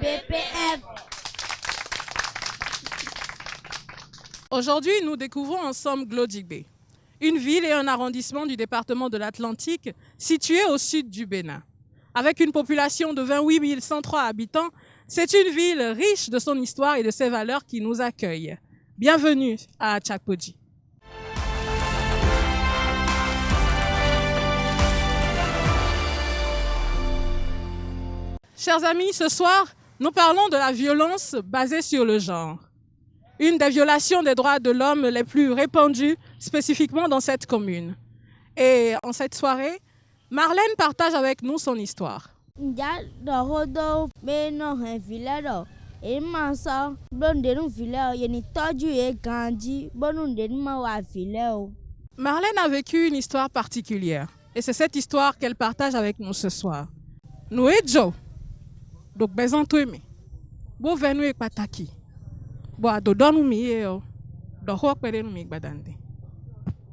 PPF. Aujourd'hui, nous découvrons ensemble Glodjigbe, une ville et un arrondissement du département de l'Atlantique situé au sud du Bénin. Avec une population de 28 103 habitants, c'est une ville riche de son histoire et de ses valeurs qui nous accueille. Bienvenue à Achakpodji. Chers amis, ce soir, nous parlons de la violence basée sur le genre. Une des violations des droits de l'homme les plus répandues, spécifiquement dans cette commune. Et en cette soirée, Marlène partage avec nous son histoire. Marlène a vécu une histoire particulière. Et c'est cette histoire qu'elle partage avec nous ce soir. Nous et Joe. Donc, bezantoueme. Bo venu e pataki. Bo adodonu mi yo. Do ho pere nu mi gbadande.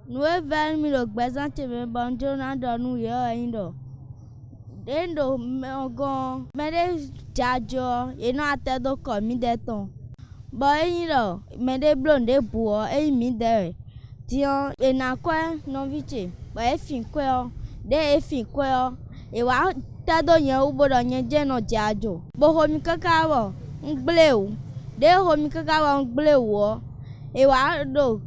Nous venons mi lo bezantoueme banjo na donu yo indo. Dendo megon mede jajo e no atedo ko mi deton. Bo indo mede blonde buo e mi de. Tion e na kwa no viche. Bo e fin kwa de e fin kwa e wa tado yen ubodo yen je no jajo. Bo ho mi kaka wo ngbleu. De ho mi kaka wo ngbleu e wa do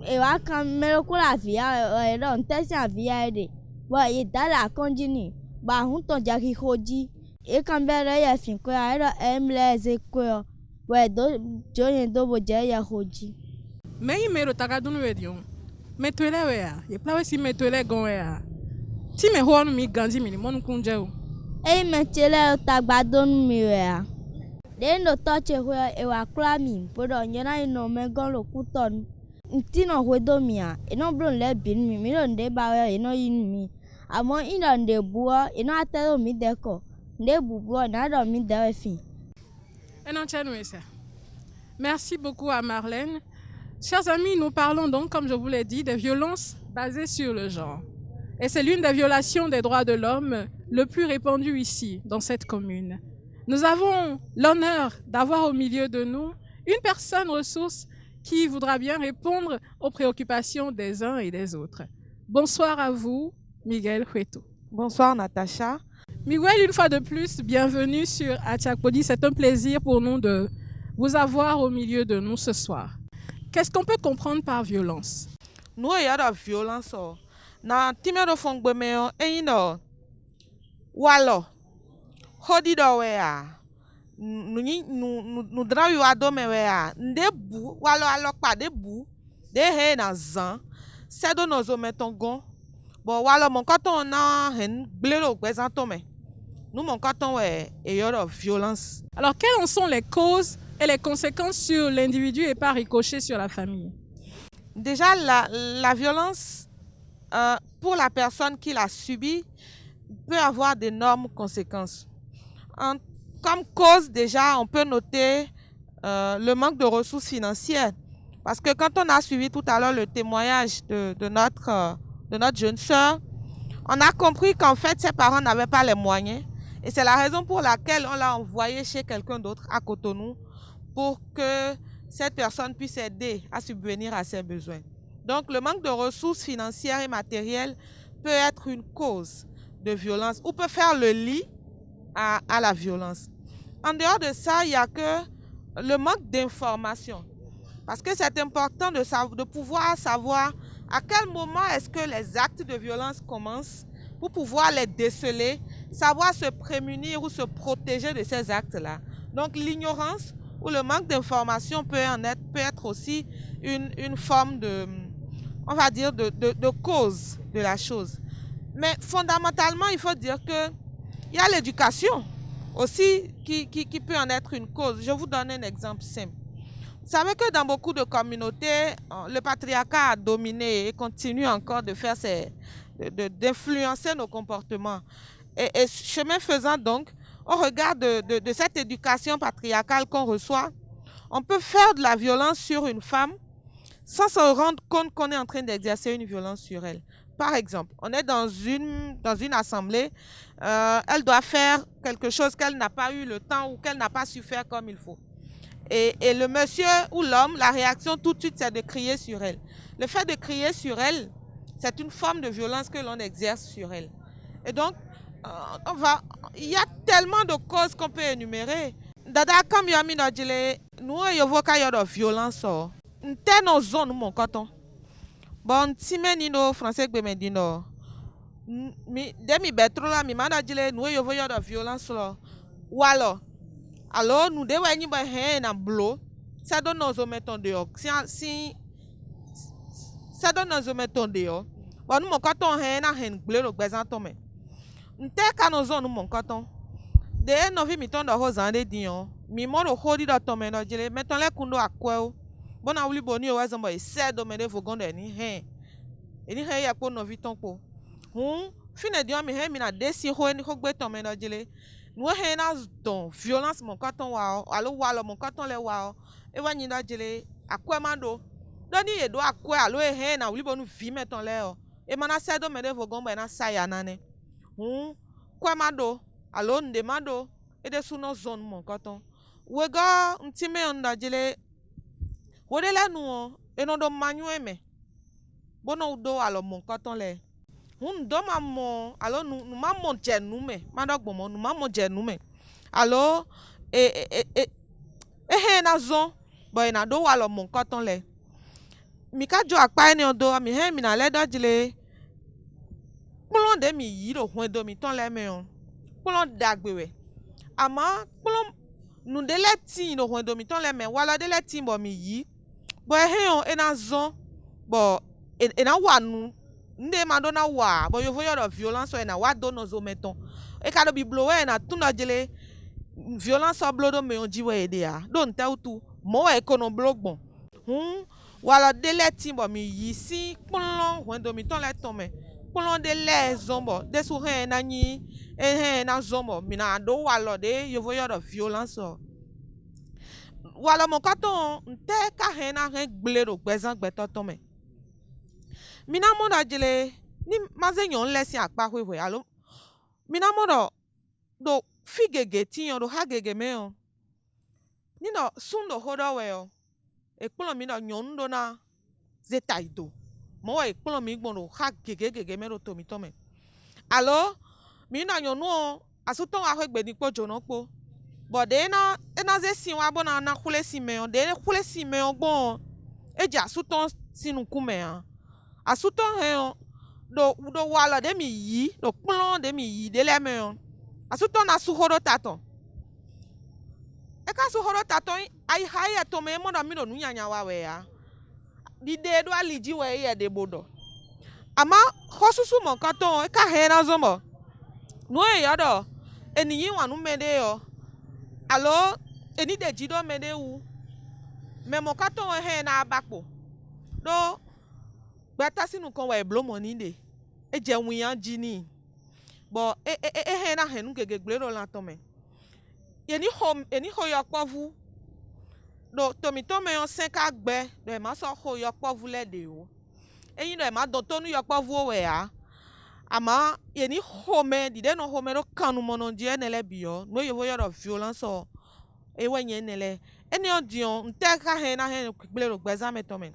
e wa kan melo kula via e do ntesi via de. Bo e dala konjini. Ba hun ton jaki hoji e kan bere ya fin ko ara emleze ko we do joyen do bo je ya hoji Me imero takadunu edion. Metwele we ya. Ye plawe si metwele gon we ya. Ti me ho nu mi ganji mi ni monu kunje o. e me chele tagbado nu mi we ya de no toche ho e wa kla mi bodo nyana no me gon lo kuton nti no ho do mi a e no bro le bin mi no nde ba we e no yin mi amo ina nde buo ina atero mi deko nde bubuo na do mi de fin. Merci beaucoup à Marlène. Chers amis, nous parlons donc, comme je vous l'ai dit, des violences basées sur le genre. Et c'est l'une des violations des droits de l'homme le plus répandu ici, dans cette commune. Nous avons l'honneur d'avoir au milieu de nous une personne ressource qui voudra bien répondre aux préoccupations des uns et des autres. Bonsoir à vous, Miguel Hueto. Bonsoir Natacha. Miguel, une fois de plus, bienvenue sur Achakpodji. C'est un plaisir pour nous de vous avoir au milieu de nous ce soir. Qu'est-ce qu'on peut comprendre par violence? Nous, il y a de la violence. Na timero fongbemeo eino walo hodi do wea nu drawi wado me wea ndebu walo alokpa debu de he na zan sedo no zo metongon bo walo mon katon na hen blero gbezanto me nous mon katon we e yoro violence. Alors quelles en sont les causes et les conséquences sur l'individu et par ricochet sur la famille? Déjà la violence pour la personne qui l'a subi peut avoir d'énormes conséquences. Comme cause, déjà, on peut noter le manque de ressources financières. Parce que quand on a suivi tout à l'heure le témoignage de notre jeune sœur, on a compris qu'en fait, ses parents n'avaient pas les moyens. Et c'est la raison pour laquelle on l'a envoyé chez quelqu'un d'autre à Cotonou pour que cette personne puisse aider à subvenir à ses besoins. Donc, le manque de ressources financières et matérielles peut être une cause de violence ou peut faire le lit à la violence. En dehors de ça, il n'y a que le manque d'information. Parce que c'est important de pouvoir savoir à quel moment est-ce que les actes de violence commencent pour pouvoir les déceler, savoir se prémunir ou se protéger de ces actes-là. Donc, l'ignorance ou le manque d'information peut être aussi une forme de, on va dire, de cause de la chose. Mais fondamentalement, il faut dire qu'il y a l'éducation aussi qui peut en être une cause. Je vous donne un exemple simple. Vous savez que dans beaucoup de communautés, le patriarcat a dominé et continue encore de faire d'influencer nos comportements. Et chemin faisant donc, au regard de cette éducation patriarcale qu'on reçoit, on peut faire de la violence sur une femme sans se rendre compte qu'on est en train d'exercer une violence sur elle. Par exemple, on est dans une assemblée, elle doit faire quelque chose qu'elle n'a pas eu le temps ou qu'elle n'a pas su faire comme il faut. Et le monsieur ou l'homme, la réaction tout de suite, c'est de crier sur elle. Le fait de crier sur elle, c'est une forme de violence que l'on exerce sur elle. Et donc, il y a tellement de causes qu'on peut énumérer. Dada, comme yami no djele, nous avons de violence. N'té no zone mon coton. Bon, si menino français gbemendino. Demi betro la mi manda djele, nous avons de violence là. Ou alors nous devons ni ba hen na blo. Ça donne nos hommes dehors. Si ça donne nos hommes dehors. Bon, nous mon coton hen na hen bleu le bezanto me. N'té ka no zone mon coton. De no vi mi ton do ho zande dion mi mo do hodi do to me no jele meton le kundo akwa bona wuli boni o wazombo e se do me de fogondo eni he ya po no vi ton po fine dion mi he mi na desi ho eni ho gbe to me no jele no he na don violence mon carton wa alo wa lo mon carton le wa e wa nyi do jele akwa ma do ni e do akwa alo e he na wuli bonu vi meton le o e mana se do me de fogondo na saya nane kwa ma do alo ndemado ede suno zone mon coton wega ntime onda jele wodele nu eno do manueme bono do alo mon coton le do mamo alo nu mamo jenu me madogbo mo nu mamo jenu me alo he na zon boy na do alo mon coton le mi ka jo apa eni odo mi he mi na le do jele polon de mi yi do hwen do mi ton le me on polon dagbewe ama polon nu de leti no hwen do mi ton le me wala de leti bo mi yi bo he on ena zon bo ena wa nu nde ma do na wa bo yo voyo do violence o ena wa do no zo meton e ka do bi blowe na tun do jele violence o blodo me on jiwe ede ya do nte utu mo e kono blogbon wala de leti bo mi yi si polon hwen do mi ton le ton me polon de le zombo de su he na nyi he na zombo mi na do walo de yo voyo do violence o wala mon katon nte ka he na he gblero gbezan gbeto ton me mi na mo da jele ni maze nyon lesin apa hwewe alo mi na mo do figege ti yon do ha gege me o ni no sun do hodo we o e kpolo mi no nyon do na zeta ido mo e kpolo mi gbon do ha gege me do to mi ton me alo mi na nyon no asuton wa hwegbe ni pojo no po but de na ze sin wa bona na khule si me o de khule si me o gbon e ja asuton sinu kume a asuton he o do wala de mi yi do kpolo de mi yi de le me o asuton na su horo taton e ka su horo taton ai haya to me mo na mi do nu nyanya wa we ya di de do aliji we ye de bodo ama hosusu mo katon e ka he na zomo no e ya do eniyin wa nu me de o alo eni de jido me de wu me mo katon he na abapo do gbata sinu kan wa eblo mo ni de e je wiyan jini bo he na he nu gege gblero la ton me eni ho yo povu do tomi to me on 5 agbe do e ma so ho yo povu le de o eyin do e ma don to nu yo povu we ya ama eni ho me di de no ho me do kanu mo no die nele bio no yo voyo do violence o e wenye nele eni odion nte ka he na he gblero gbeza me to me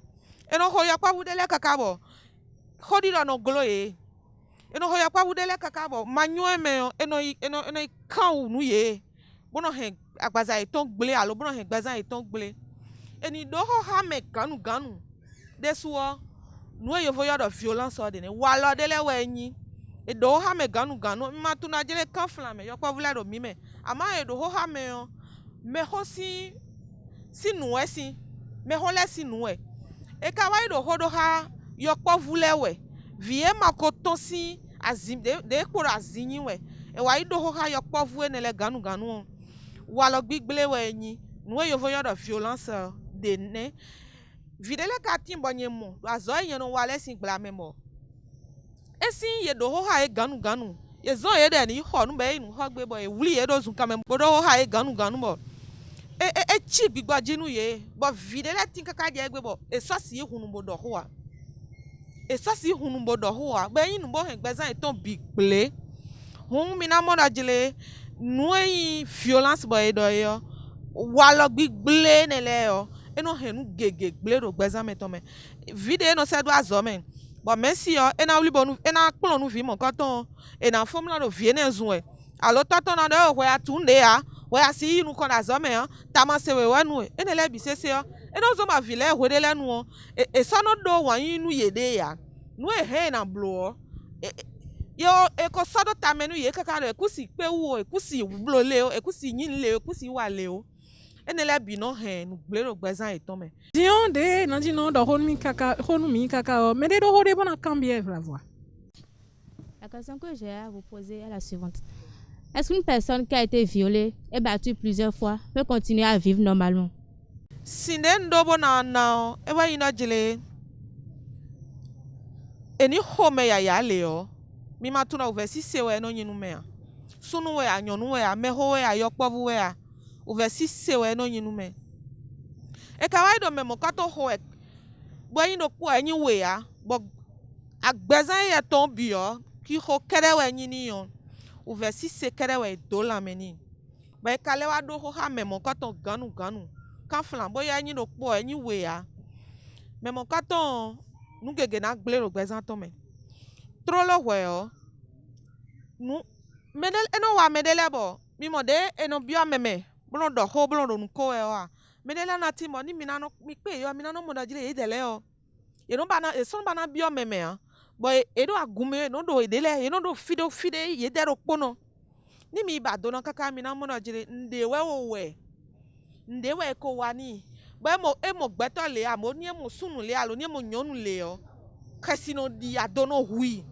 eno ho yo povu de le kakabo hodi do no glo e eno ho yo povu de le kakabo manyu me eno kan nu ye bono he agbaza iton gble alo bono he gbaza iton gble eni do ho ha me ganu desuo no yo voyo do violence o de ne walo de le we yin e do ha me ganu ma tu na jele kan flame yo kwa vula do mi me ama e do ho ha me o me ho si nu esi me ho le si nu e ka wa do ho do ha yo kwa vula we vie makoton si azim de ko azin we e wa do ho ha yo kwa vu ne le ganu walo gbigble we yin no yo voyo do violence de ne videle ka timbo nyemo azo yen no wale sin gbla memo esin ye do ho ha e ganu ye zo ye de ni ho nu be nu ho gbe bo e wuli ye do zun ka memo do ho ha e ganu bo e chi gbigba jinu ye bo videle tin kaka je gbe bo e so si hunu bo do ho a be yin nu bo he gbezan iton bigble Hon mina mona jele nous violence boy do yo. Walo gble ne le yo. E no henu gege gble do gbeza me to me. Vide no se do azome. Bon merci yo, e na wli bonu, e na kplo nu vi mon katon. E na fom la do vie ne zun. Alo taton na do we atunde ya. We asi nu kon azome ya. Tama se we nu. E ne le bi se yo. E no zo ma vile we de le nu. E so no do wan yin nu yede ya. Nu e he na blo. Yo eko sodo tamenu ye kaka do ekusi pe wo ekusi blo le o ekusi yin le o ekusi wa le o enele bi no he nu gbero gbezan eton me Dion de non dit non do honu mi kaka mais de do hode bona cambie la voix. La question que j'ai à vous poser est la suivante. Est-ce qu'une personne qui a été violée et battue plusieurs fois peut continuer à vivre normalement? Sinde ndo bona na e wa ina jele eni home ya le o mi ma tuna uvesi sewe no nyinu me a sunu we anyonu we a meho we a yokpovu we a uvesi sewe no nyinu me e ka wa do me mo kato ho e bo yin do po anyi we a bo agbezan ye ton bi o ki ho kere we nyini yo uvesi se kere we do la meni ba e kale wa do ho ha me mo kato ganu kan flan bo ya yin do po anyi we a me mo kato nu gege na gblero gbezan to me trolo weo nu medel eno wa medele bo mi mode eno bio meme blon do ho blon do nko we wa medele na ti mo ni mi na no mi pe yo mi na no mo da jile idele o e no bana e son bana bio meme a bo e do agume no do idele e no do fide ye dero pono ni mi ba do na kaka mi na mo da jile nde we ko wani bo mo gbeto le a mo ni mo sunu le a lo ni mo nyonu le o kasino di adono hui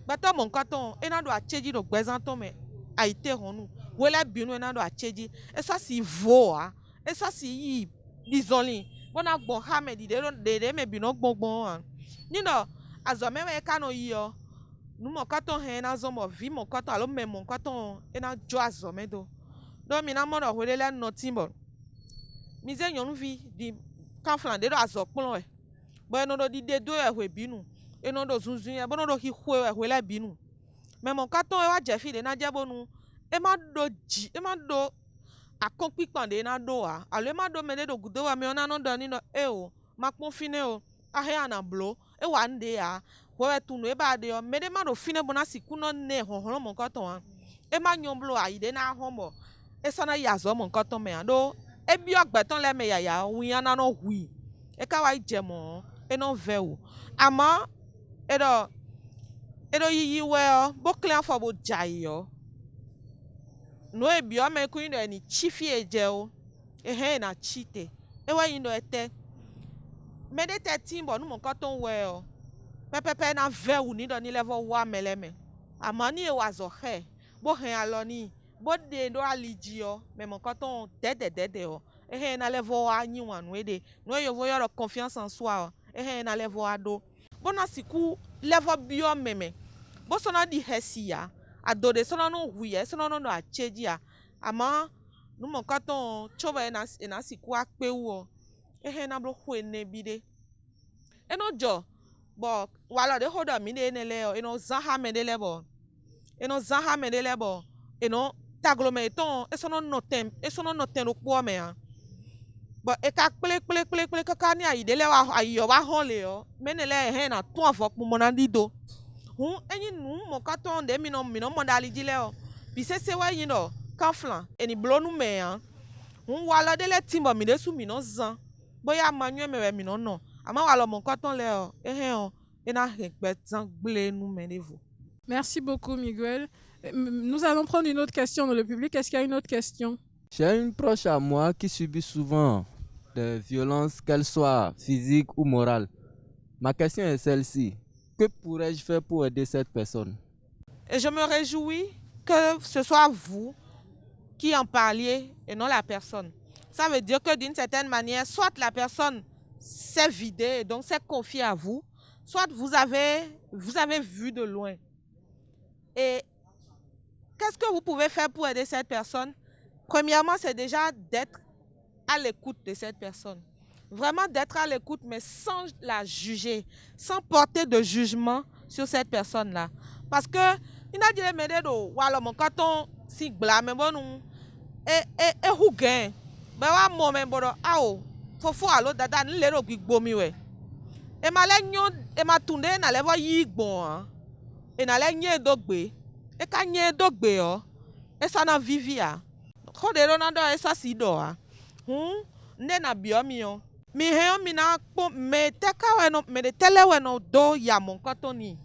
bata mon katon ena do acheji do gbezanton me aite honu wele binu ena do acheji e so si voa e so si yi bizonli bona gbon ha me di de me binu gbongbon an ni no azome we kano yi o nu mon katon he na zo mo vi mon katon alo me mon katon ena jo azome do mi na mo do wele no timbo mi ze nyonu vi di kanflan de do azokpon e bo eno do di de do e we binu eno do zunzun ya bono do hi hwe la binu me mon katon e wa jefi de na jebonu e ma do akon pipan de na do a alo ma do me de do gudo wa me ona no do ni no e o ma pon fine o a he ana blo e wa nde a we tunu e ba de o me de ma do fine bona siku no ne honhon mon katon a e ma nyon blo a ide na homo e so na ya zo mon katon me ado e bi ogbeton le me ya wi ana no hui e ka wa jemo e no ve o ama edo yiyi we o bo clean for bo jai yo no e bi o me ku ino eni chifi eje o e he na chite e we ino ete me de 13 bo nu mo katon we o pepepe na ve u ni do ni level wa meleme ama ni e wa zo he bo he alo ni bo de do aliji o me mo katon dede o e he na level wa nyi wan we de no yo vo yo confiance en soi o e he na level ado bona siku level bio meme bo sona di hesia ado de sona no huye sona no acheji a ama nu mo katon choba na siku apewo ehe na bro hwe ne bide eno jo bo wala de hoda mi de ne le eno zaha me de lebo eno taglometon e sona no tem okpo me a but e ka pele kaka ni ayidele wa ayo wa hon le o menele he na tun afokun mo na dido hun eyin nu mo katon de mi no mo dali jile o bi se wa yin do kanflan eni blonu me an hun wa lo dele timbo mi de su mi no zan boya manu me we mi no ama wa lo mo katon le o e na regbe zan gble nu me nevo. Merci beaucoup Miguel. Nous allons prendre une autre question dans le public. Est-ce qu'il y a une autre question? J'ai une proche à moi qui subit souvent des violences, qu'elles soient physiques ou morales. Ma question est celle-ci. Que pourrais-je faire pour aider cette personne? Et je me réjouis que ce soit vous qui en parliez et non la personne. Ça veut dire que d'une certaine manière, soit la personne s'est vidée et donc s'est confiée à vous, soit vous avez vu de loin. Et qu'est-ce que vous pouvez faire pour aider cette personne? Premièrement, c'est déjà d'être à l'écoute de cette personne. Vraiment d'être à l'écoute, mais sans la juger, sans porter de jugement sur cette personne-là. Parce que ina jele me de do wa lo mon katon si gbla me bonu e hu gen be wa mo me bodo ao fofo alo dada ni le ro gbigbo mi we e ma le nyon e ma tunde na le vo yi gbon e na le nye dogbe e ka nye dogbe o e sa na vivia ko de ro na do e sa si do a nde na bio mi o mi he o mi na po me te ka we no me de tele we no do ya mon katon ni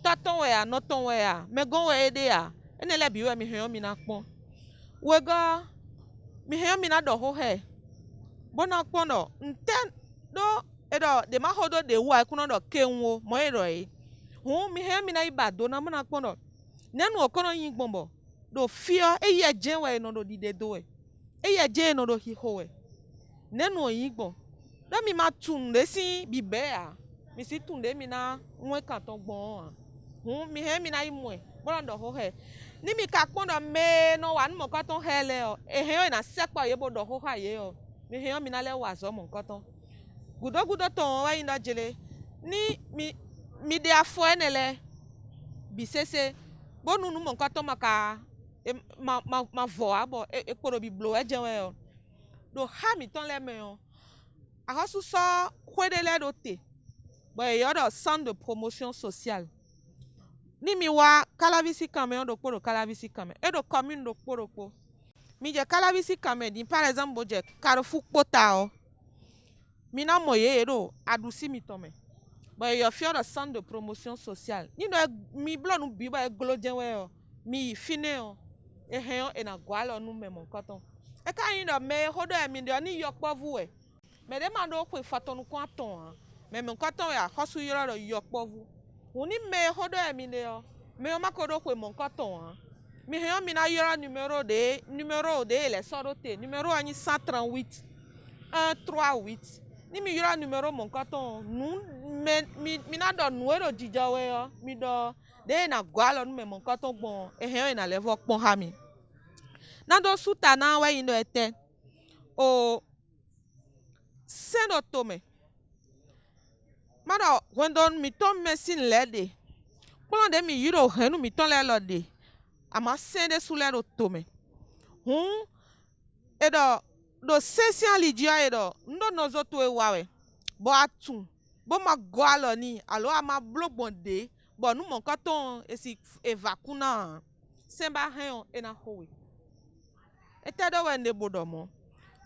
taton we a no ton we a me gon we de a ene le bi we mi he o mi na pon we go mi he o mi na do ho he bona pon no nten do e do de ma ho do de wa ku no do kenwo mo e ro e mi he mi na ibado na mo na pon no nenu okono yin gbonbo do fio e ye je we no do dide do e ye je no do hi ho we nenu yin gbon do mi ma tunde si bibe a mi si tunde mi na nwe kan ton gbon mi he mi na imwe bona do ho he ni mi ka pon do me no wa mo kan ton he le o e he o na sepa ye bo do ho ha ye o mi he mi na le wa zo mo kan ton gudo ton wa yin da jele ni mi de afo enele bi sese bonu nu mo kan ton maka ma vo abo e kporo bi blo e je we o do ha mi ton le me o a ho so kwedele do te bo e yo do centre de promotion sociale ni mi wa Calabisi Kame do kporo Calabisi Kame e do commune do kporo po mi je Calabisi Kame di par exemple bo je Carrefour Kpota o mi na mo ye do adusi mi ton me bo e yo fio do centre de promotion sociale ni no mi blo nu bi ba e glo je we o mi fine o e he o e na gwa lo nu me mon koton e ka yin do me hodo e mi do ni yo povu we me de ma do kwe fatonu ko aton me mon koton ya hosu yoro do yo povu oni me hodo e mi de o me o ma ko do kwe mon koton mi he o mi na yoro numéro de le sorote numéro ani 138 138 ni mi yoro numéro mon koton nu mi na do nuero jijo we o mi do de na gwa lo nu me mon koton gbon e he o na le vo pon ha mi na do suta na we yin do ete o sendo tome mado when mi ton mesin lede plan de mi yiro henu mi ton le lode ama sende sule do tome e do sensian lidia e do ndo nozo to e wawe bo atun bo ma gwalo ni alo ama blogbon de bo nu mon katon esi evakuna semba hen e na howe ete do we ne bodomo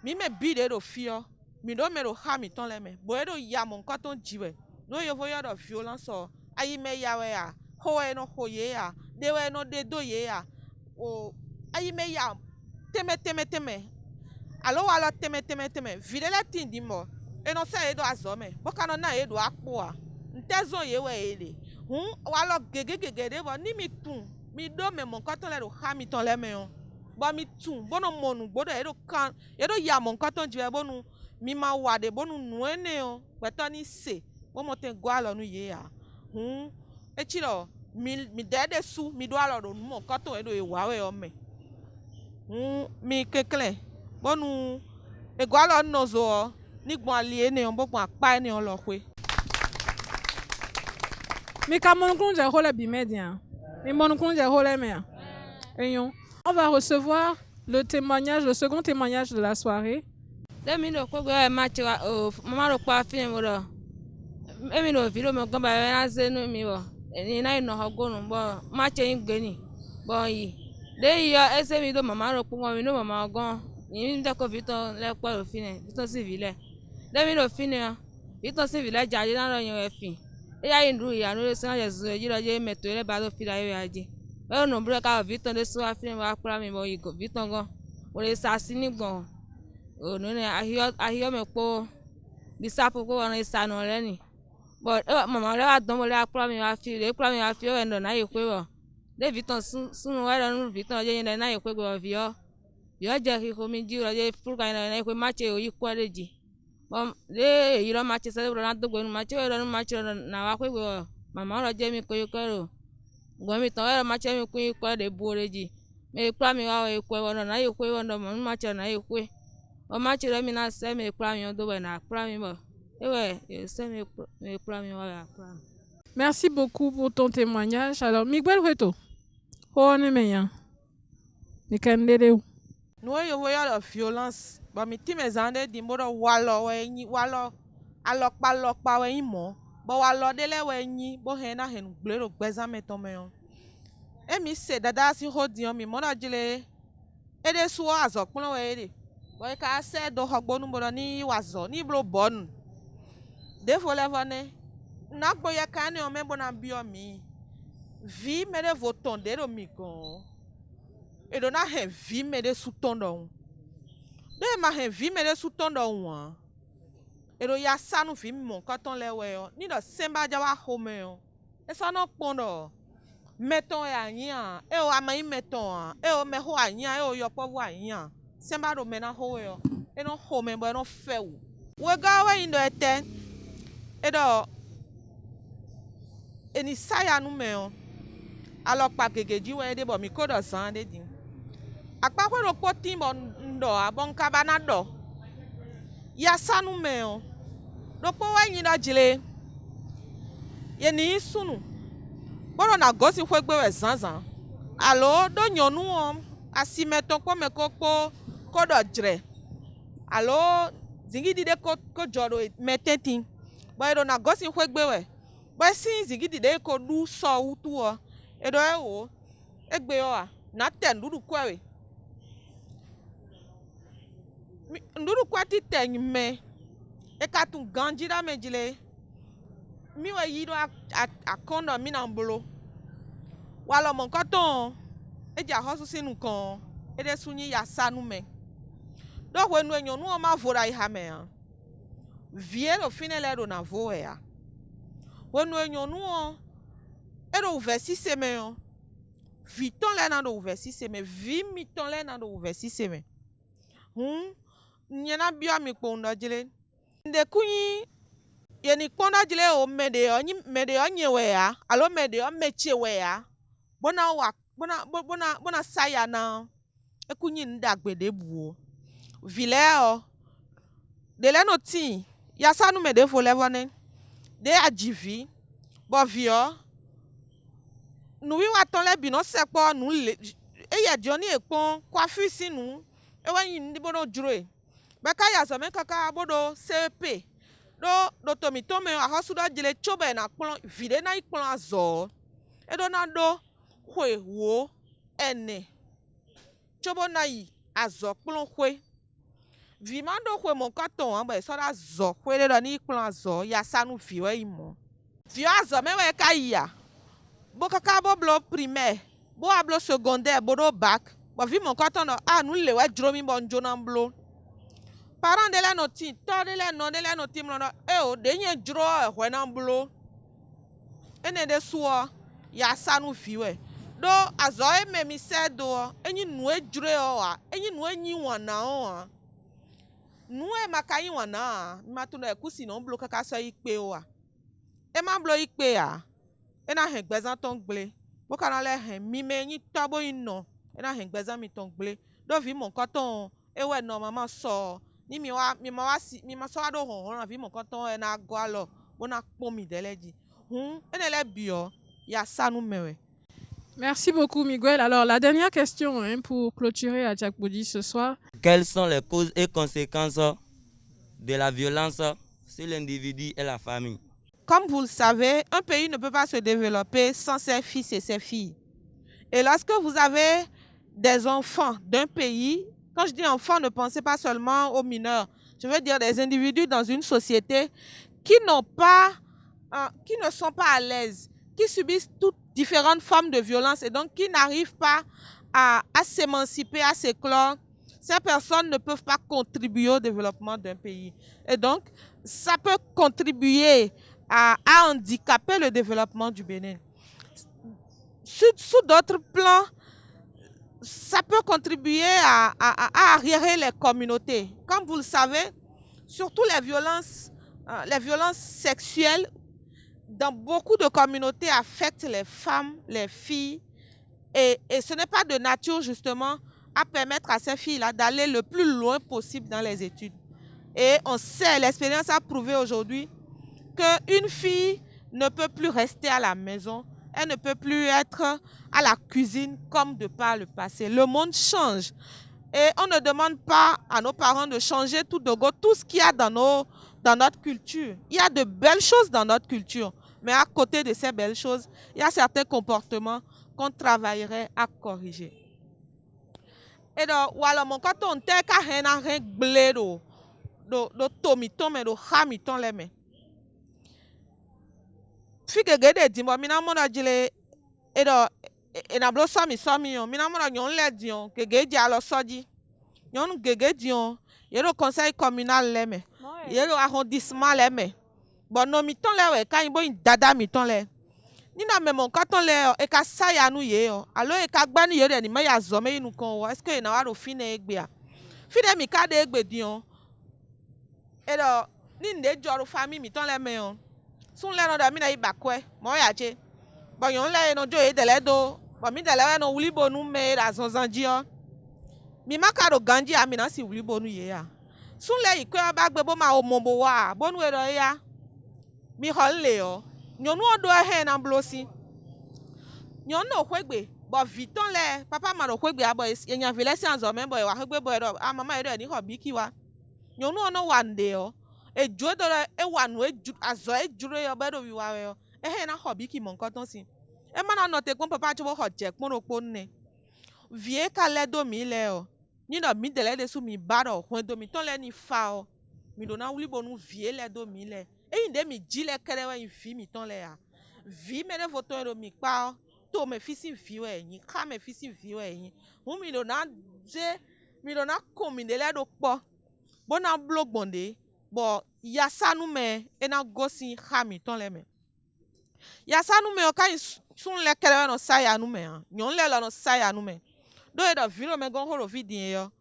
mi me bi de do fio mi do me do ha mi ton le me bo e do ya mon katon jiwe no yo vo yo do violence o ayi me ya we ya ho e no ho ye ya de we no de do ye ya o ayi me ya teme alo wa lo teme videle tin di mo e no se e do azome bo kano na e do apo a ntezo ye we ele wa lo gege de bo ni mi tun mi do me mon katon le do ha mi ton le me o bo mi tun bo no monu gbodo e do kan e do ya mon katon jiwe bo nu mi ma wa de bo nu nu ene o peto ni se bo mo ten gwa lo nu ye ya e chiro mi dede su mi do alo do nu mon katon e do e wa we o me mi kekle bonu e gwa lo no zo ni gbon ali ene on bo gbon apa ene on lo kwe Mi ka mon kun je hole bi media mi mon kun je hole me eyon on va recevoir le second témoignage de la soirée. Demi no ko gbe ma ti wa o mama ro pa film ro emi no video mo gan ba na se nu mi wo ni na ino ogorun bo ma che yin gbe ni bo yi de yo ese mi do mama ro po mi no mama gan ni de ko viton le po ro fine viton civile demi no fine viton civile jaje na ro yan efin e ya yin ru ya no se na je zo yi ro je meto le ba do fi la yo ya je o no bro ka viton de so afin wa pra mi bo yi go viton gan o le sa si ni gbon o no ne ahio me po bisapo ko won isa no le ni but mama le wa don mo le apra mi wa fi o endo na ye kwe wo de viton sunu wa ro viton je yen na ye kwe go vi o yo je ki ko mi ji ro je furu ka na ye kwe ma che o yi kwa le ji bom de yi ro ma che se ro na do go nu ma che ro na wa kwe go mama ro je mi ko yo ko ro go mi ton ro ma che mi ku yi kwa de bo le ji me pra mi wa ye kwe wo na ye kwe wo ndo mo ma che na ye kwe o ma che ro mi na se me pra mi do we na pra mi bo Merci beaucoup pour ton témoignage. Alors, Miguel Hueto, Kone meya. Ni kandere. Nous voyons la violence. Bon, mais tu me zande di modo walo wenyi walo alokpa wenyi mo. Bo walo dele wenyi bo hena hen glero gbeza metome yo. Mi se dada si hodi mi mono jile ede suo azokpon we ede. Bo ka se do hogbo nu modo ni wazo ni blo bon. Defo levane na gbo ye kan ni o me bona bio mi. Vi me de voton de do mi kon. E do na hen vi me de sutondo. De ma hen vi me de sutondo wa. E do ya sanu vi mon katon lewe yo. Ni do semba jawa home yo. E so no pondo. Meton ya nya. E o amai meton. E o me ho anya. E o yopo wa anya. Semba do mena ho yo. E no home bo no fe wo. We ga we indo eten. E do eni saya nu me yo. Alors pa gegeji we de bo mi ko do san de din. Akpa ko ro poti mo ndo abon kabana do. Ya sanu me yo. Do po wa yin do jile. Ye ni sunu. Boro na gosi kwegbe we zanzan. Alo do nyonu o asimeton ko me ko do jre. Alo zingidi de ko joro metetin. Boro na gosi kwegbe we. Ba si zingidi de ko du so utu o. Edo e o egbe o a na ten dudu kwa we. Nduru kwa ti ten me. E ka tun ganjira me jile. Mi we yido a kondo mi na mbolo. Walo mon koton. E ja hosu sinu kon. E de sunyi ya sanu me. Do we nu enyo nu o ma vora iha me ya. Vie lo finele do na vo ya. We nu enyo nu o. E do uvesi se me yo. Vi ton le nan do uvesi se me. Vi mi ton le nan do uvesi se me. Nyena biwa mi kpondo jile. Nde kunyi yeni kpondo jile o mede yo nyewe ya. Alo mede yo meche we ya. Bona saya na. E kunyi ndagbe de buo. Vile o. Dele no ti. Yasa nu mede fo levone. De ajivi. Bo vio. Nou wi waton le bino sekpo nou le. E ya joni e pon. Kwa fisi nou. E wanyi ndi bono jure. Beka ya zome kaka bodo CP. Do tomi tome a hosu do jile chobe na kplon vide na ikplon azo. E do na do kwe wo ene. Chobo na yi azo kplon kwe. Vi mando kwe mon katon ambe so da zo kwe de do ni ikplon azo ya sanu viwe imo. Viwe azo me we ka ya. Bo kaka bo blo primaire. Bo ablo secondaire bodo bac. Bo vi mon katon no a nou le we dromi bon jonan blo. Parents de la noti, to de la non de la noti mlo o de nye dro e nan blo. Ene de suo ya sanu viwe. Do azo e me mi se do enyi nu e dre o a, enyi nu enyi wana o a. Nu e makayi wana, ma tu no ekusi no blo kaka so ikpe o a. E ma blo ikpe a. E na hen gbezan ton gble. Bo kana le hen mi me enyi tobo ino. E na hen gbezan mi ton gble. Do vi mon koton e we no mama so. Ni mi ma so do hon vi mon koton e na go alo. Bo na pon mi deleji. Ene le bio ya sanu mewe. Merci beaucoup, Miguel. Alors, la dernière question pour clôturer à Djakboudi ce soir. Quelles sont les causes et conséquences de la violence sur l'individu et la famille? Comme vous le savez, un pays ne peut pas se développer sans ses fils et ses filles. Et lorsque vous avez des enfants d'un pays, quand je dis enfants, ne pensez pas seulement aux mineurs. Je veux dire des individus dans une société qui ne sont pas à l'aise, qui subissent toutes différentes formes de violence et donc qui n'arrivent pas à s'émanciper, à s'éclore. Ces personnes ne peuvent pas contribuer au développement d'un pays. Et donc, ça peut contribuer à handicaper le développement du Bénin. Sous d'autres plans, ça peut contribuer à arriérer les communautés. Comme vous le savez, surtout les violences sexuelles dans beaucoup de communautés affectent les femmes, les filles. Et ce n'est pas de nature justement à permettre à ces filles-là d'aller le plus loin possible dans les études. Et on sait, l'expérience a prouvé aujourd'hui qu'une fille ne peut plus rester à la maison. Elle ne peut plus être à la cuisine comme de par le passé. Le monde change. Et on ne demande pas à nos parents de changer tout de go, tout ce qu'il y a dans notre culture. Il y a de belles choses dans notre culture. Mais à côté de ces belles choses, il y a certains comportements qu'on travaillerait à corriger. Et donc, voilà, mon quand on te ka hena ren gble do tomiton me do hamiton le me. Fi gege de dimbo mina mo da jile e do e na blo so mi yo mina mo da nyon le dion gege di alo soji. Nyon gege dion ye do conseil communal le me. Ye do arrondissement le me. Bon no miton le we ka imbo dada miton le. Ni na me mon katon le e ka saya nu ye yo alo e ka gba ni ye de ni me ya zo me inu kon wo est-ce que na wa do fine egbe a fine mi ka de egbe dion e do ni nde joru fami mi ton le me yo sun le no da mi na ibakwe mo ya che bo yon le no jo e de le do bo mi de le no wuli bonu me da zonzanji yo mi ma ka do ganji a mi na si wuli bonu ye ya sun le ikwe ba gbe bo ma o mo bo wa bonu e do ya mi hol le yo nyɔnu ɖo he na blosi nyɔnu xɔgbe bɔ viton le papa ma ɖo xɔgbe abɔ enya vi le si azɔ me bɔ wa xɔgbe bɔ ɖo a mama ɖo ni xɔ biki wa nyɔnu no wa nde yo edzo do le e wa nu azɔ edzro yo be ɖo wi wa yo e he na xɔ biki mo nkɔtɔ si e ma na no te kon papa tso xɔ dze kpɔn ro kpɔn ne vie ka le do mi le yo ni no mi de le de su mi ba ɖo xɔ do mi ton le ni fa o mi do na wuli bonu vie le do mi le e inde mi dzi le kere we vi mi ton le ya vi me de voto ro mi pa to me fisi vi we yin ka me fisi vi we yin hu mi do na ko mi de le do po bo na blogbonde bo yasanu me e na gosi ha mi ton le me yasanu me o ka sun le kere we no saya nu me nyon le lo no saya nu me do e do vi ro me gon horo vidin yo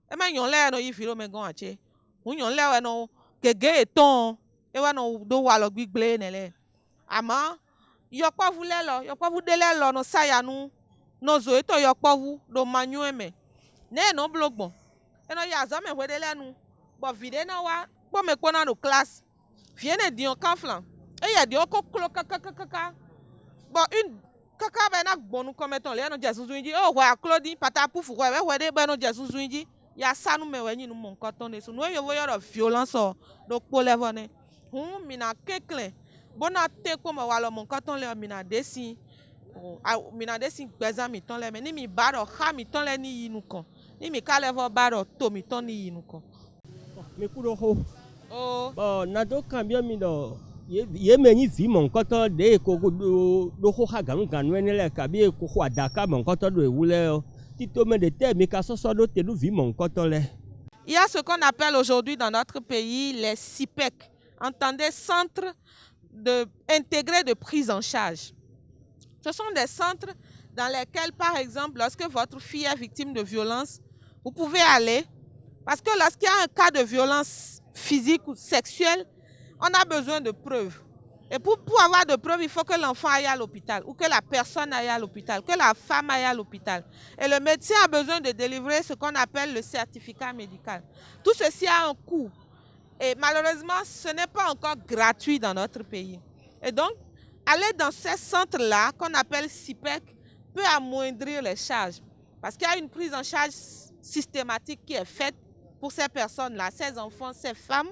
e ma nyon le no yi vi ro me gon ache hu nyon le we no gege eton ewa no do wa lo gbigble ne le ama yokpovu le lo yokpovu de le lo no sayanu no zo eto yokpovu do manyu eme ne no blogbon e no ya zo me hwe de le nu bo vide na wa po me ko na no class vie ne dion kanflan e ya dion ko klo kaka bo une kaka be na gbonu kometon le no jesu zunji o hwa clothing pata pufu hwe hwe de be no jesu zunji ya sanu me we nyinu mon koton de so no yo yo violence do po level ne mina kekle bona te ko ma walo mon katon le mina desi gbeza mi ton le me ni mi baro ha mi ton le ni yinu kon ni mi ka level baro to mi ton ni yinu kon me ku do ho o bo na do cambio mi do ye me ni vi mon katon de ko do ho ha ganu ene le ka bi ko ho adaka mon katon do ewule tito me de te mi ka soso do te do vi mon katon le. Il y a ce qu'on appelle aujourd'hui dans notre pays les CIPEC. Entendez, centres intégrés de prise en charge. Ce sont des centres dans lesquels, par exemple, lorsque votre fille est victime de violence, vous pouvez aller, parce que lorsqu'il y a un cas de violence physique ou sexuelle, on a besoin de preuves. Et pour avoir de preuves, il faut que l'enfant aille à l'hôpital, ou que la personne aille à l'hôpital, que la femme aille à l'hôpital. Et le médecin a besoin de délivrer ce qu'on appelle le certificat médical. Tout ceci a un coût. Et malheureusement, ce n'est pas encore gratuit dans notre pays. Et donc, aller dans ces centres-là, qu'on appelle CIPEC, peut amoindrir les charges. Parce qu'il y a une prise en charge systématique qui est faite pour ces personnes-là, ces enfants, ces femmes.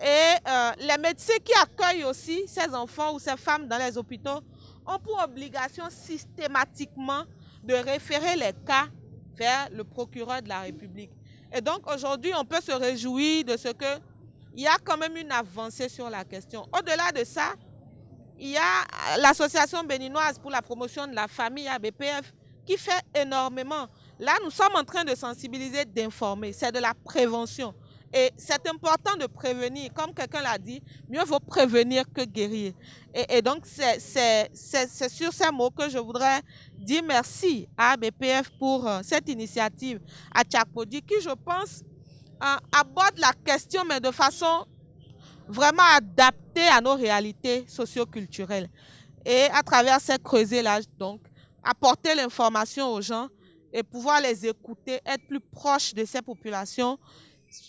Et les médecins qui accueillent aussi ces enfants ou ces femmes dans les hôpitaux ont pour obligation systématiquement de référer les cas vers le procureur de la République. Et donc aujourd'hui, on peut se réjouir de ce que il y a quand même une avancée sur la question. Au-delà de ça, il y a l'association béninoise pour la promotion de la famille, ABPF, qui fait énormément. Là, nous sommes en train de sensibiliser, d'informer. C'est de la prévention. Et c'est important de prévenir. Comme quelqu'un l'a dit, mieux vaut prévenir que guérir. Et donc, c'est sur ces mots que je voudrais dire merci à ABPF pour cette initiative, à Tchakpodi, qui, je pense, aborde la question, mais de façon vraiment adaptée à nos réalités socio-culturelles. Et à travers ces creusets-là, donc, apporter l'information aux gens et pouvoir les écouter, être plus proche de ces populations,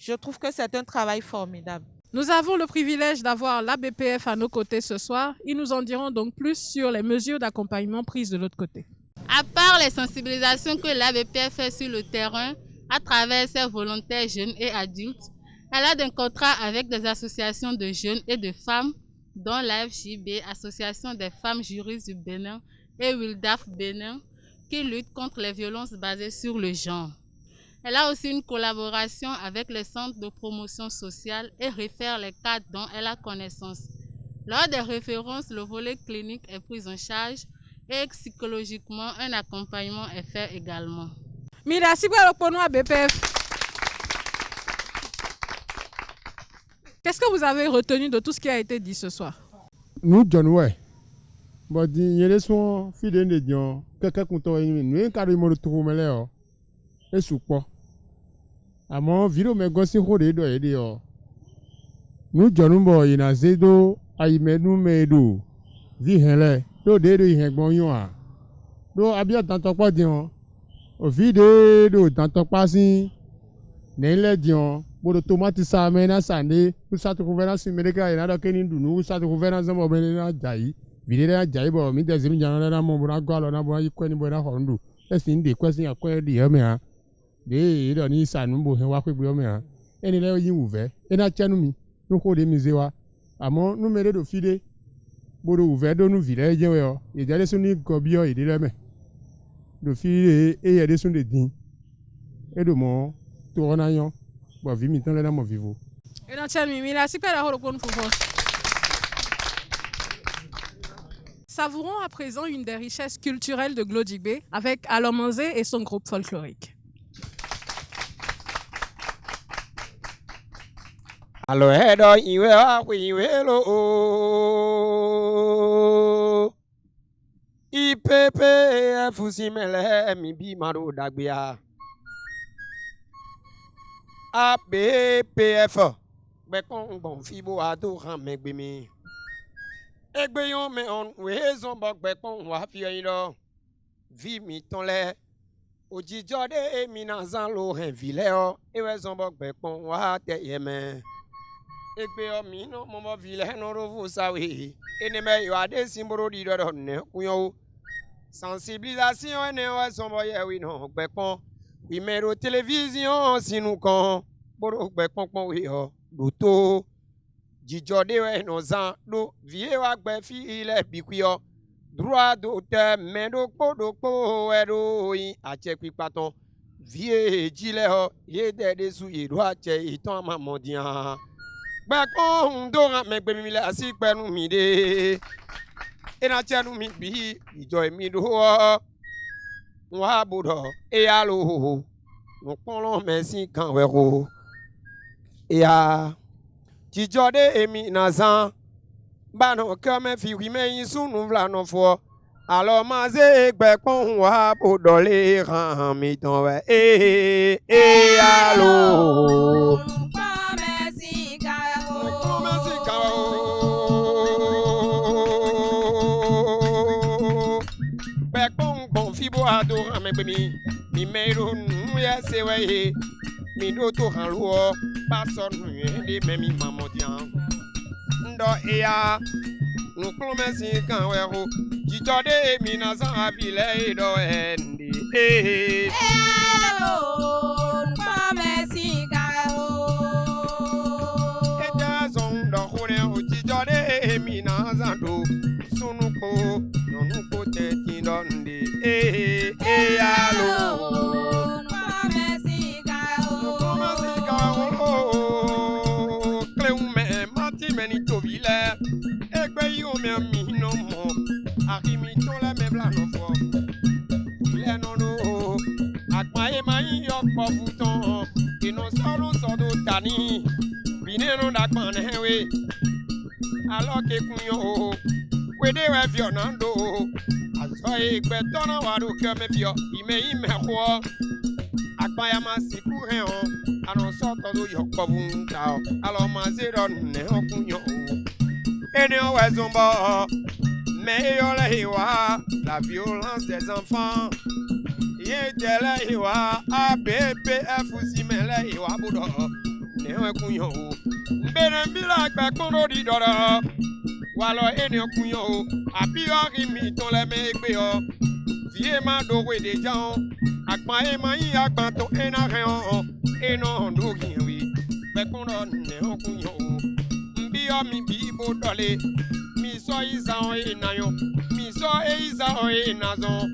je trouve que c'est un travail formidable. Nous avons le privilège d'avoir l'ABPF à nos côtés ce soir. Ils nous en diront donc plus sur les mesures d'accompagnement prises de l'autre côté. À part les sensibilisations que l'ABPF fait sur le terrain, à travers ses volontaires jeunes et adultes, elle a des contrats avec des associations de jeunes et de femmes, dont l'AFJB, Association des femmes juristes du Bénin, et WILDAF Bénin, qui luttent contre les violences basées sur le genre. Elle a aussi une collaboration avec les centres de promotion sociale et réfère les cas dont elle a connaissance. Lors des références, le volet clinique est pris en charge et psychologiquement, un accompagnement est fait également. Merci beaucoup à BPF. Qu'est-ce que vous avez retenu de tout ce qui a été dit ce soir? Nous, John Way. Bon, il y a des soins fidèles de Dieu. Quelqu'un qui nous carrément retrouvé et soupe. Amo viro me gosi hode do ede yo. Nu John Boy na zedo aimenu medu. Vi hele do de do ihe gbon yon a. Do abia tanto pa dion. O vide do tanto pa sin. Ne le dion. Bodo tomate sa mena sande. U sa to gouvernance America ina do kenin du nu sa to gouvernance mo be na jai. Vide na jai bo mi de zimi jana na mo bra gwa lo na bo yi kwani bo na hondu. Esin de kwesi akwa di ya me ha. De do ni sanu bo hen wa kwe bo me ha. Eni le yin uve. Ena chanu mi. Nu ko de mizewa. Amo nu mere do fide. Bodo uve do nu vile je we o. E jale so ni gobio e de le me. Do fide e ye de so de din. E do mo to na yon. Bo vi mi tan le na mo vivo. Ena chanu mi la si pe la horo pon fufo. Savourons à présent une des richesses culturelles de Glodjibé avec Alomanzé et son groupe folklorique. Alo hedo iwe wa iwe lo ipepe fusimele mi bi maro dagbia ABPF bekon bon fibo ado ran megbe mi egbe yon me on we zon bok bekon wa fi yin lo vi mi ton le ojijo de mi na zan lo hen vile o ewe zon bok bekon wa te yeme egbe o mi no mo vile no rovu sawe ene me yo ade simboro di do ne kuyo sensibilisation ene wa zon bo ye wi no bekon wi mero télévision sinu kan boro bekon pon wi o do to jijo de we no zan do vie wa gbe fi ile bikuyo droit d'auteur men do po we do yin ache pipaton vie jile ho ye de su ye do ache itan mamodian bekon do ran megbe mi le asi penu mi de ena chenu mi bi ijo mi do wa bodo e alo no pon mesin kan we ro e a jijo de emi na zan ba no ke me fi wi me yin sunu vla no fo alo ma ze bekon wa bodo le ran mi ton we e alo ado amegbe mi mero nu ya se we mi do to han lo pa so nu de me mi mamodian ndo e ya nu klomesi kan we ho jijo de mi na san abile do endi hello klomesi kan ho e ja son do ho ne ho jijo de mi na san do sunu ko nonu ko te tin don de alo Cleume mati meni tovile egbe yo me mi no mo akimi to le me bla no fo le no no akpaye mai yo po futon ino soro sodo tani bineno da pan hewe alo ke kunyo we de we fi onando aso egbe tona waru ke me fi o ime ime ho akpaya ma siku he o ano so to do yo po bunta o alo ma zero ne o kunyo ene o wezumbo me yo le wa la violence des enfants ye tele wa ABPF si me le wa budo ne ne kunyo mbere mbila gbe kondo di dora walo ene kunyo api ori mi ton le me gbe o vie ma do we de jan agba e ma yi agba to ena re o eno do kin wi gbe kondo ne kunyo mbi o mi bi bo dole mi so iza o enayo mi so iza o enazo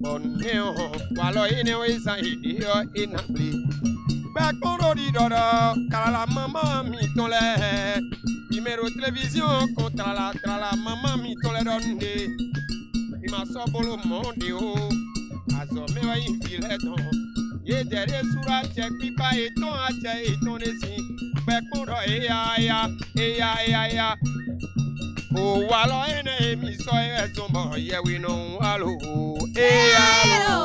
oneo walo ene o iza ide o enabli Bekoro di dodo, kala maman mi tole. Numéro télévision contre la maman mi tole donne. Il m'a sobolo monde o. Azo me wa infile ton. Ye dere sura che pipa e ton ache e ton esi. Bekoro ya. O walo ene mi so e zombo ye we no walo. Alo.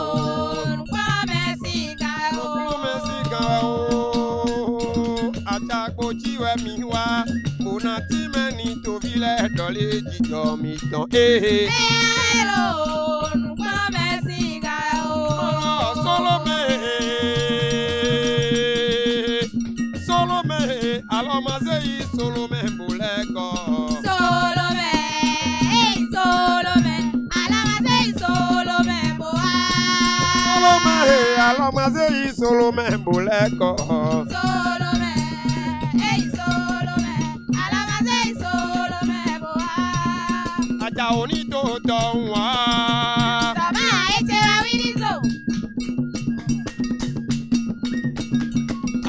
Atakpoji we mi wa monati meni to vile dole jijo mi ton hello nukwa mesiga o Solomé alomazei Solomé bolego Solomé alomazei Solomé boa alomazei Solomé bolego Oni to don wa Baba ete wa winizo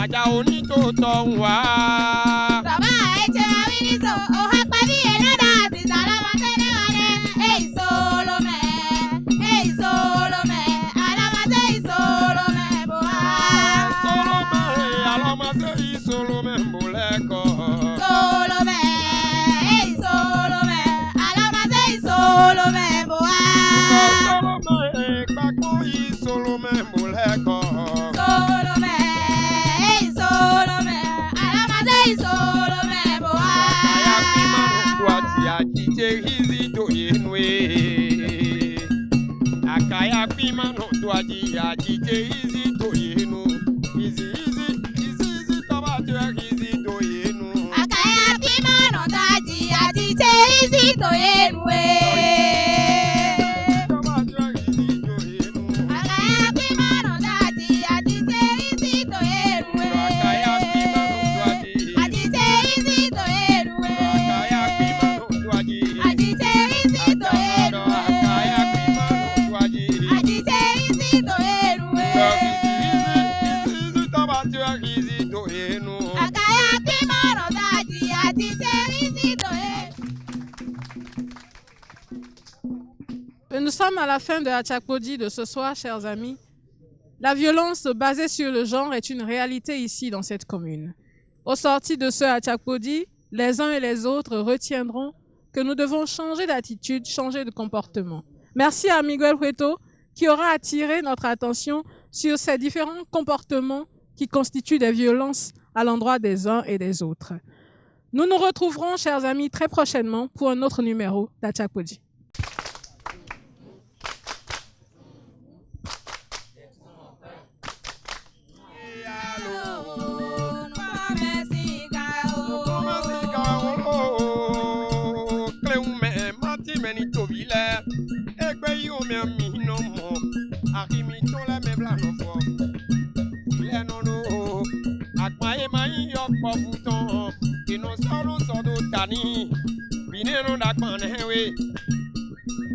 Aja oni to don wa Baba ete wa winizo o ha pa bi enada si salama tene wale Solomé alama sei Solomé boa alama sei Solomé boleko Solomé Solomé boa Solomé gbagbo yi Solomé boleko Solomé alamazei Solomé boa Kaya kima no kwati ajije hizi do yenwe Akaya kima no dwaji ajije hizi do yenu hizi tabatu hizi do yenu Akaya kima no dwaji ajije hizi do yenwe Nous sommes à la fin de Achakpodi de ce soir, chers amis. La violence basée sur le genre est une réalité ici dans cette commune. Au sortir de ce Achakpodi, les uns et les autres retiendront que nous devons changer d'attitude, changer de comportement. Merci à Miguel Hueto qui aura attiré notre attention sur ces différents comportements qui constituent des violences à l'endroit des uns et des autres. Nous nous retrouverons, chers amis, très prochainement pour un autre numéro d'Achakpodi.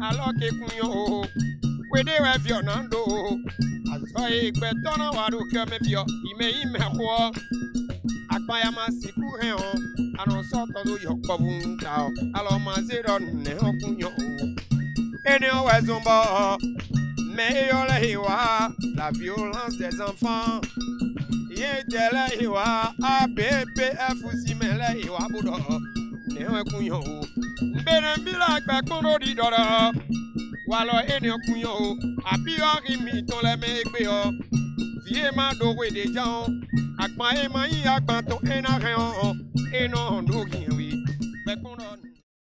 Alors que kunyo we de we Fernando azoe gbe tona waru ke me fio ime ho akpaya ma siku he o anon so to do yo pobun ta o alo ma zero ne o kunyo ene o wezumbo me yo le hiwa la violence des enfants ye de le hiwa ABPF si me le hiwa budo ne o kunyo mbere mbila gbe kondo di dora walo ene kunyo api ori mi ton le me gbe o vie ma do we de jan agba e ma yi agba to ena re o eno do kin wi gbe kondo